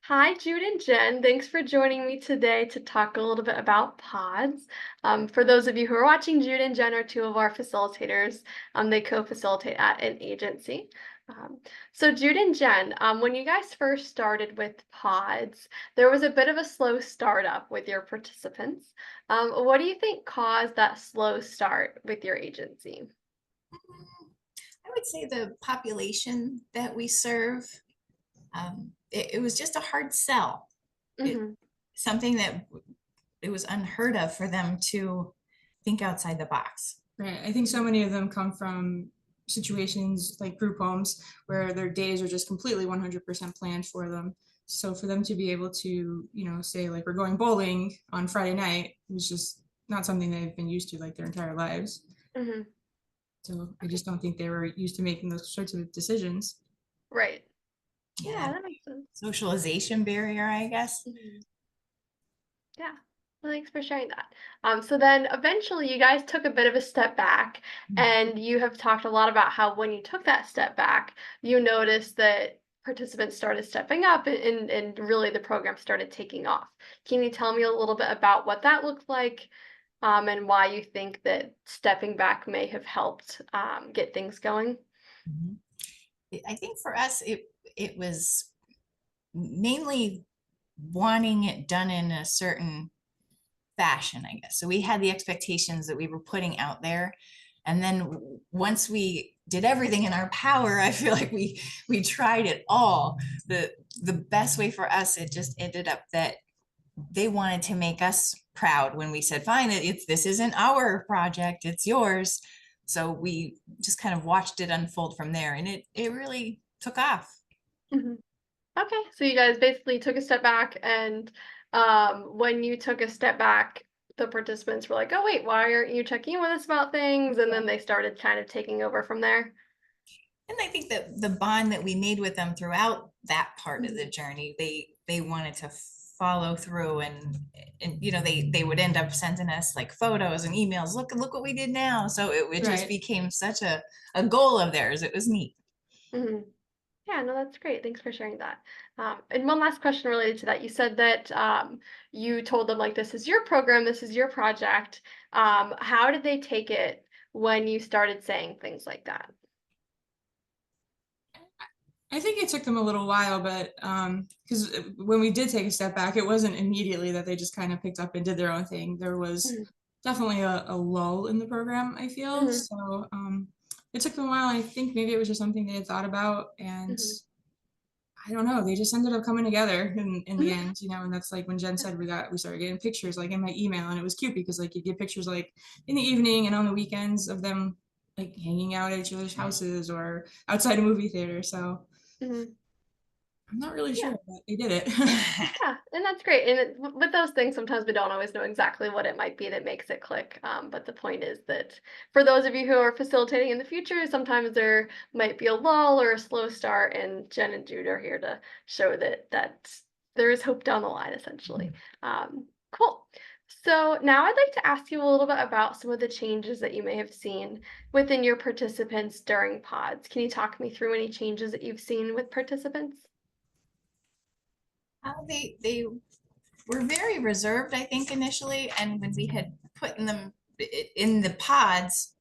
Hi, Jude and Jen. Thanks for joining me today to talk a little bit about PODS. For those of you who are watching, Jude and Jen are two of our facilitators. They co-facilitate at an agency. Um, so Jude and Jen, when you guys first started with PODS, there was a bit of a slow startup with your participants. What do you think caused that slow start with your agency? I would say the population that we serve, it was just a hard sell. It Hmm. something that it was unheard of for them to think outside the box. Right. I think so many of them come from situations like group homes where their days are just completely 100% planned for them. So for them to be able to, say like we're going bowling on Friday night was just not something they've been used to like their entire lives. Hmm. So I just don't think they were used to making those sorts of decisions. Right. Yeah, Yeah, that makes sense. socialization barrier, I guess. Mhm. Yeah. Well, thanks for sharing that. So then eventually you guys took a bit of a step back, and you have talked a lot about how when you took that step back, you noticed that participants started stepping up and really the program started taking off. Can you tell me a little bit about what that looked like, and why you think that stepping back may have helped get things going? Mhm. I think for us, it was mainly wanting it done in a certain fashion, I guess. So we had the expectations that we were putting out there. And then once we did everything in our power, I feel like we tried it all. The best way for us, it just ended up that they wanted to make us proud when we said, fine, this isn't our project, it's yours. So we just kind of watched it unfold from there and it really took off. Mhm. Okay, so you guys basically took a step back, and when you took a step back, the participants were like, "Oh, wait, why aren't you checking in with us about things?" And then they started kind of taking over from there. And I think that the bond that we made with them throughout that part of the Mhm. journey, they wanted to follow through and they would end up sending us like photos and emails. Look what we did now. So it just Right. became such a goal of theirs. It was neat. Mhm. Yeah, no, that's great. Thanks for sharing that. And one last question related to that. You said that you told them, like, this is your program, this is your project. How did they take it when you started saying things like that? I think it took them a little while, but because when we did take a step back, it wasn't immediately that they just kind of picked up and did their own thing. There was Mhm. definitely a lull in the program, I feel. Mhm. So it took them a while. I think maybe it was just something they had thought about, and Mhm. I don't know. They just ended up coming together in the Mhm. end, And that's like when Jen said we started getting pictures like in my email, and it was cute because like you get pictures like in the evening and on the weekends of them like hanging out at each other's houses or outside a movie theater. So Mhm. I'm not really Yeah. sure, but they did it. Yeah, and that's great. And with those things, sometimes we don't always know exactly what it might be that makes it click. But the point is that for those of you who are facilitating in the future, sometimes there might be a lull or a slow start, and Jen and Jude are here to show that there is hope down the line, essentially. Cool. So now I'd like to ask you a little bit about some of the changes that you may have seen within your participants during pods. Can you talk me through any changes that you've seen with participants? They were very reserved, I think, initially, and when we had put them in the pods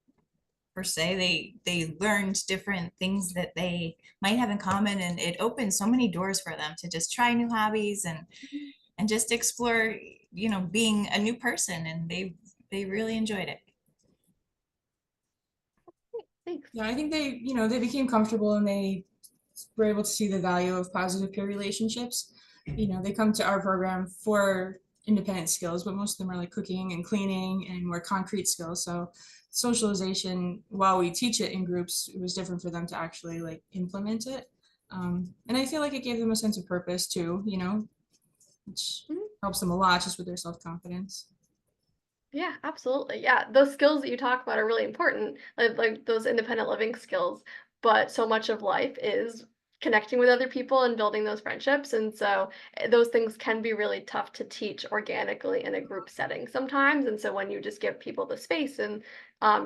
per se, they learned different things that they might have in common, and it opened so many doors for them to just try new hobbies and just explore, being a new person, and they really enjoyed it. Thanks. Yeah, I think they became comfortable and they were able to see the value of positive peer relationships. They come to our program for independent skills, but most of them are like cooking and cleaning and more concrete skills. So socialization, while we teach it in groups, it was different for them to actually like implement it. And I feel like it gave them a sense of purpose too, which Mhm. helps them a lot just with their self-confidence. Yeah, absolutely. Yeah, those skills that you talk about are really important, like those independent living skills. But so much of life is connecting with other people and building those friendships. And so those things can be really tough to teach organically in a group setting sometimes. And so when you just give people the space and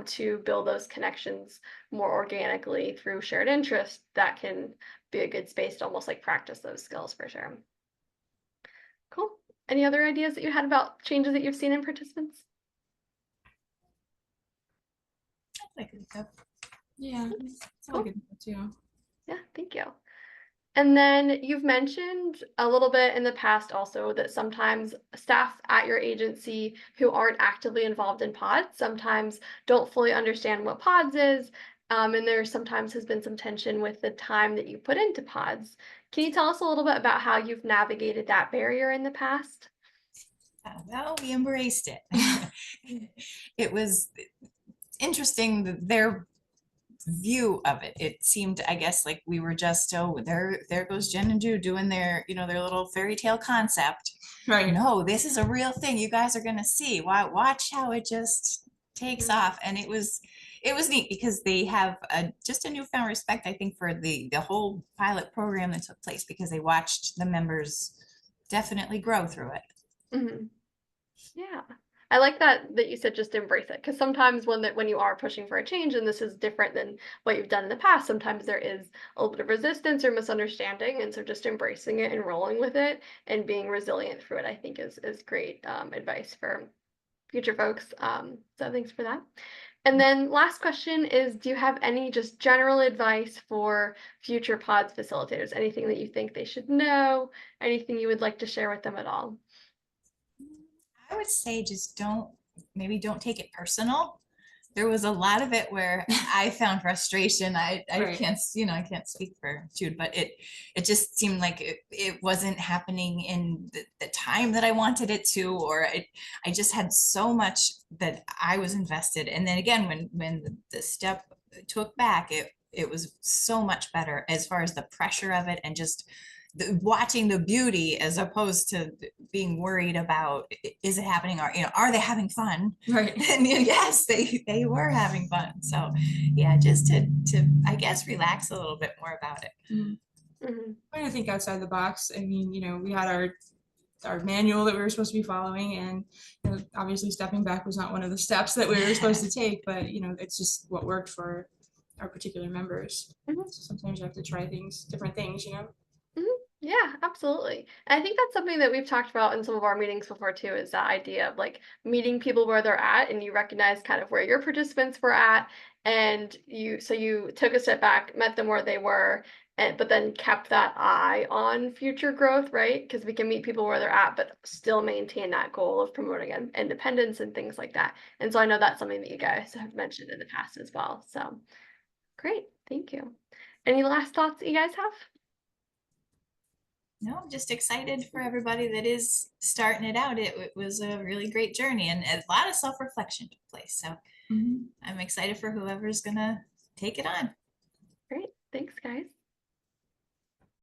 to build those connections more organically through shared interest, that can be a good space to almost like practice those skills for sure. Cool. Any other ideas that you had about changes that you've seen in participants? I could think of. Yeah, that's all Cool. good too. Yeah, thank you. And then you've mentioned a little bit in the past also that sometimes staff at your agency who aren't actively involved in PODS sometimes don't fully understand what PODS is. And there sometimes has been some tension with the time that you put into PODS. Can you tell us a little bit about how you've navigated that barrier in the past? Well, we embraced it. It was interesting that their view of it. It seemed, I guess, like we were just, oh, there goes Jen and Jude doing their, their little fairy tale concept. Right. No, this is a real thing. You guys are gonna see. Watch how it just takes off. And it was neat because they have just a newfound respect, I think, for the whole pilot program that took place, because they watched the members definitely grow through it. Mhm. Yeah. I like that you said just embrace it, because sometimes when you are pushing for a change and this is different than what you've done in the past, sometimes there is a little bit of resistance or misunderstanding, and so just embracing it and rolling with it and being resilient through it, I think is great advice for future folks. So thanks for that. And then last question is, do you have any just general advice for future PODS facilitators? Anything that you think they should know? Anything you would like to share with them at all? I would say just maybe don't take it personal. There was a lot of it where I found frustration. I Right. can't, I can't speak for Jude, but it just seemed like it wasn't happening in the time that I wanted it to, or I just had so much that I was invested. And then again, when the step took back, it was so much better as far as the pressure of it, and just watching the beauty as opposed to being worried about, is it happening, or are they having fun? Right. And yes, they were having fun. So yeah, just to I guess relax a little bit more about it. Mhm. Trying to think outside the box. I mean, we had our manual that we were supposed to be following, and obviously stepping back was not one of the steps that we were supposed to take, but it's just what worked for our particular members. Mhm. So sometimes you have to try different things. Mhm. Yeah, absolutely. And I think that's something that we've talked about in some of our meetings before too, is that idea of like meeting people where they're at, and you recognize kind of where your participants were at, and you took a step back, met them where they were, and but then kept that eye on future growth, right? Because we can meet people where they're at, but still maintain that goal of promoting independence and things like that. And so I know that's something that you guys have mentioned in the past as well. So great, thank you. Any last thoughts that you guys have? No, I'm just excited for everybody that is starting it out. It was a really great journey, and a lot of self-reflection took place. So I'm excited for whoever's gonna take it on. Great, thanks, guys.